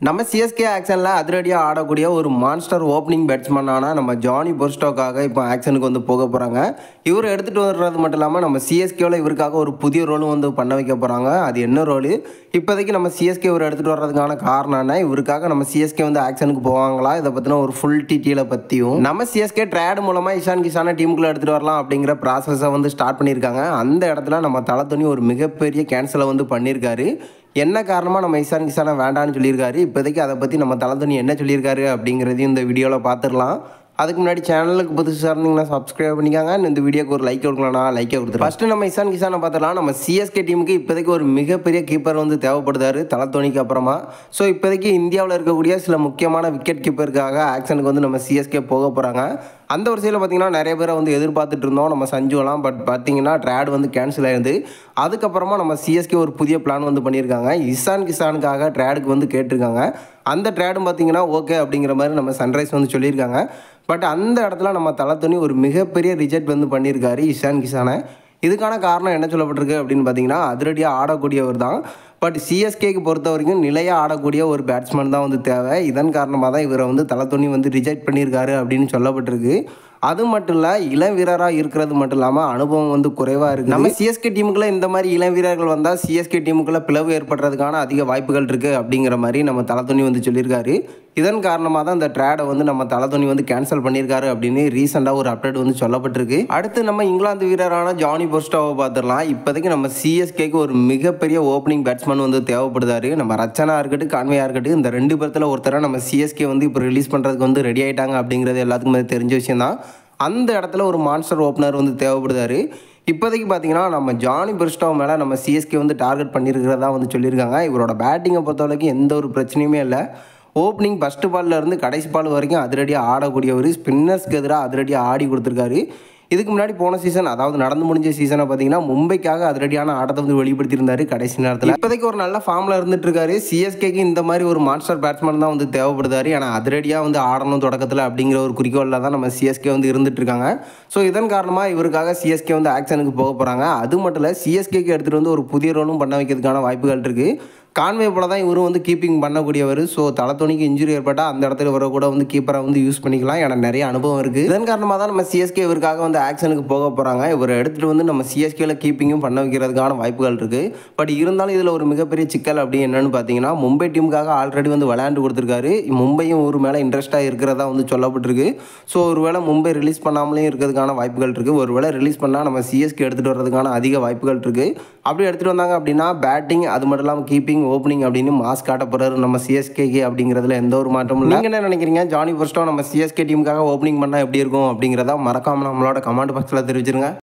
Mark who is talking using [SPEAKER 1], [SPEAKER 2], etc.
[SPEAKER 1] நம்ம சிஎஸ்கே ஆக்ஷனில் அதிரடியாக ஆடக்கூடிய ஒரு மான்ஸ்டர் ஓப்பனிங் பேட்ஸ்மேனான நம்ம ஜானி பெர்ஸ்டோக்காக இப்போ ஆக்ஷனுக்கு வந்து போக போகிறாங்க. இவர் எடுத்துகிட்டு வர்றது மட்டும் இல்லாமல் நம்ம சிஎஸ்கேவில் இவருக்காக ஒரு புதிய ரோலும் வந்து பண்ண வைக்க போகிறாங்க. அது என்ன ரோலு, இப்போதைக்கு நம்ம சிஎஸ்கே இவர் எடுத்துகிட்டு வர்றதுக்கான காரணம் என்ன, இவருக்காக நம்ம சிஎஸ்கே வந்து ஆக்ஷனுக்கு போவாங்களா, இதை பற்றின ஒரு ஃபுல் டீட்டெயிலை பற்றியும் நம்ம சிஎஸ்கே ட்ரேட் மூலமாக இஷான் கிஷானை டீமுக்குள்ளே எடுத்துகிட்டு வரலாம் அப்படிங்கிற ப்ராசஸை வந்து ஸ்டார்ட் பண்ணியிருக்காங்க. அந்த இடத்துல நம்ம தலை தோனி ஒரு மிகப்பெரிய கேன்சலை வந்து பண்ணியிருக்காரு. என்ன காரணமாக நம்ம இஷான் கிஷானை வேண்டான்னு சொல்லியிருக்காரு, இப்போதைக்கு அதை பற்றி நம்ம தலை தோனி என்ன சொல்லியிருக்காரு அப்படிங்கிறதையும் இந்த வீடியோவில் பார்த்துடலாம். அதுக்கு முன்னாடி சேனலுக்கு புதுசாக இருந்தீங்கன்னா சப்ஸ்கிரைப் பண்ணிக்காங்க. இந்த வீடியோக்கு ஒரு லைக் கொடுக்கலாம்னா லைக்கை கொடுத்துருவோம். ஃபஸ்ட்டு நம்ம இஷான் கிஷானை பார்த்துடலாம். நம்ம சிஎஸ்கே டீமுக்கு இப்போதைக்கு ஒரு மிகப்பெரிய கீப்பர் வந்து தேவைப்படுதாரு தலை தோனிக்கு அப்புறமா. ஸோ இப்போதைக்கு இந்தியாவில் இருக்கக்கூடிய சில முக்கியமான விக்கெட் கீப்பருக்காக ஆக்ஷனுக்கு வந்து நம்ம சிஎஸ்கே போக போகிறாங்க. அந்த வரிசையில் பார்த்திங்கன்னா நிறைய பேரை வந்து எதிர்பார்த்துட்டு இருந்தோம் நம்ம சஞ்சுவலாம். பட் பார்த்திங்கன்னா ட்ரேட் வந்து கேன்சல் ஆயிருந்து. அதுக்கப்புறமா நம்ம சிஎஸ்கே ஒரு புதிய பிளான் வந்து பண்ணியிருக்காங்க. இஷான் கிஷானுக்காக ட்ரேடுக்கு வந்து கேட்டிருக்காங்க. அந்த ட்ரேடும் பார்த்திங்கன்னா ஓகே அப்படிங்கிற மாதிரி நம்ம சன்ரைஸ் வந்து சொல்லியிருக்காங்க. பட் அந்த இடத்துல நம்ம தலை தோனி ஒரு மிகப்பெரிய ரிஜெக்ட் வந்து பண்ணியிருக்காரு இஷான் கிஷானை. இதுக்கான காரணம் என்ன சொல்லப்பட்டிருக்கு அப்படின்னு பார்த்தீங்கன்னா, அதிரடியாக ஆடக்கூடியவர் தான். பட் சிஎஸ்கேக்கு பொறுத்த வரைக்கும் நிலையாக ஆடக்கூடிய ஒரு பேட்ஸ்மேன் தான் வந்து தேவை. இதன் காரணமாக தான் இவரை வந்து தலை தோனி வந்து ரிஜெக்ட் பண்ணியிருக்காரு அப்படின்னு சொல்லப்பட்டிருக்கு. அது மட்டும் இல்லை, இளம் வீரராக இருக்கிறது மட்டும் இல்லாமல் அனுபவம் வந்து குறைவாக இருக்குது. நம்ம சிஎஸ்கே டீமுக்குள்ளே இந்த மாதிரி இளம் வீரர்கள் வந்தால் சிஎஸ்கே டீமுக்குள்ளே பிளவு ஏற்படுறதுக்கான அதிக வாய்ப்புகள் இருக்குது அப்படிங்கிற மாதிரி நம்ம தலை தோனி வந்து சொல்லியிருக்காரு. இதன் காரணமாக தான் இந்த ட்ரேடை வந்து நம்ம தலை தோனி வந்து கேன்சல் பண்ணியிருக்காரு அப்படின்னு ரீசெண்டாக ஒரு அப்டேட் வந்து சொல்லப்பட்டிருக்கு. அடுத்து நம்ம இங்கிலாந்து வீரரான ஜானி பெர்ஸ்டோவை பார்த்துடலாம். இப்போதைக்கு நம்ம சிஎஸ்கேக்கு ஒரு மிகப்பெரிய ஓப்பனிங் பேட்ஸ்மேன் வந்து தேவைப்படுதாரு. நம்ம ரச்சனா இருக்கட்டும், கான்வேயா இருக்கட்டும், இந்த ரெண்டு பேர்த்தில் ஒருத்தரை நம்ம சிஎஸ்கே வந்து இப்போ ரிலீஸ் பண்ணுறதுக்கு வந்து ரெடி ஆகிட்டாங்க அப்படிங்கிறது எல்லாத்துக்குமே தெரிஞ்ச விஷயம் தான். அந்த இடத்துல ஒரு மான்ஸ்டர் ஓப்பனர் வந்து தேவைப்படுதாரு. இப்போதைக்கு பார்த்தீங்கன்னா நம்ம ஜானி பெர்ஸ்டோ மேலே நம்ம சிஎஸ்கே வந்து டார்கெட் பண்ணியிருக்கிறதா வந்து சொல்லியிருக்காங்க. இவரோட பேட்டிங்கை பொறுத்தவரைக்கும் எந்த ஒரு பிரச்சனையுமே இல்லை. ஓப்பனிங் ஃபஸ்ட்டு பால்லேருந்து கடைசி பால் வரைக்கும் அதிரடியாக ஆடக்கூடியவர். ஸ்பின்னர்ஸ்க்கு எதிராக அதிரடியாக ஆடி கொடுத்துருக்காரு. இதுக்கு முன்னாடி போன சீசன், அதாவது நடந்து முடிஞ்ச சீசனை பார்த்தீங்கன்னா மும்பைக்காக அதிரடியான ஆட்டத்தை வந்து வெளிப்படுத்தியிருந்தாரு கடைசி நேரத்தில். இப்போதைக்கு ஒரு நல்ல ஃபார்மில் இருந்துட்டு இருக்காரு. சிஎஸ்கேக்கு இந்த மாதிரி ஒரு மான்ஸ்டர் பேட்ஸ்மேன் தான் வந்து தேவைப்படுதாரு. ஏன்னா அதிரடியாக வந்து ஆடணும் தொடக்கத்தில் அப்படிங்கிற ஒரு குறிக்கோளில் தான் நம்ம சிஎஸ்கே வந்து இருந்துட்டு இருக்காங்க. ஸோ இதன் காரணமாக இவருக்காக சிஎஸ்கே வந்து ஆக்ஷனுக்கு போக போகிறாங்க. அது மட்டும் இல்லை, சிஎஸ்கேக்கு எடுத்துகிட்டு வந்து ஒரு புதிய ரோலும் பண்ண வைக்கிறதுக்கான வாய்ப்புகள் இருக்குது. கான்வே போல தான் இவரும் வந்து கீப்பிங் பண்ணக்கூடியவர். ஸோ தலை தோனிக்கு இன்ஜுரி ஏற்பட்டால் அந்த இடத்துல இவரை கூட வந்து கீப்பரை வந்து யூஸ் பண்ணிக்கலாம். ஏன்னா நிறைய அனுபவம் இருக்குது. இதன் காரணமாக தான் நம்ம சிஎஸ்கே இவருக்காக வந்து ஆக்ஷனுக்கு போக போகிறாங்க. இவரை எடுத்துகிட்டு வந்து நம்ம சிஎஸ்கேல கீப்பிங்கும் பண்ண வைக்கிறதுக்கான வாய்ப்புகள் இருக்குது. பட் இருந்தாலும் இதில் ஒரு மிகப்பெரிய சிக்கல் அப்படி என்னென்னு பார்த்தீங்கன்னா, மும்பை டீமுக்காக ஆல்ரெடி வந்து விளையாண்டு கொடுத்துருக்காரு. மும்பையும் ஒரு மேலே இன்ட்ரெஸ்ட்டாக இருக்கிறதா வந்து சொல்லப்பட்டிருக்கு. ஸோ ஒருவேளை மும்பை ரிலீஸ் பண்ணாமலேயும் இருக்கிறதுக்கான வாய்ப்புகள் இருக்குது. ஒருவேளை ரிலீஸ் பண்ணால் நம்ம சிஎஸ்கே எடுத்துகிட்டு வர்றதுக்கான அதிக வாய்ப்புகள் இருக்குது. அப்படி எடுத்துகிட்டு வந்தாங்க அப்படின்னா பேட்டிங் அது மட்டும் இல்லாமல் கீப்பிங் ஓப்பனிங் அப்படின்னு மாஸ் காட்ட போகிறாரு நம்ம சிஎஸ்கேக்கு அப்படிங்கிறதுல எந்த ஒரு மாற்றமும் இல்லை. நீங்கள் என்ன நினைக்கிறீங்க? ஜானி பெர்ஸ்டோ நம்ம சிஎஸ்கே டீமுக்காக ஓப்பனிங் பண்ணால் எப்படி இருக்கும் அப்படிங்கிறத மறக்காமல் நம்மளோட கமெண்ட் பாக்ஸில் தெரிவிச்சிருங்க.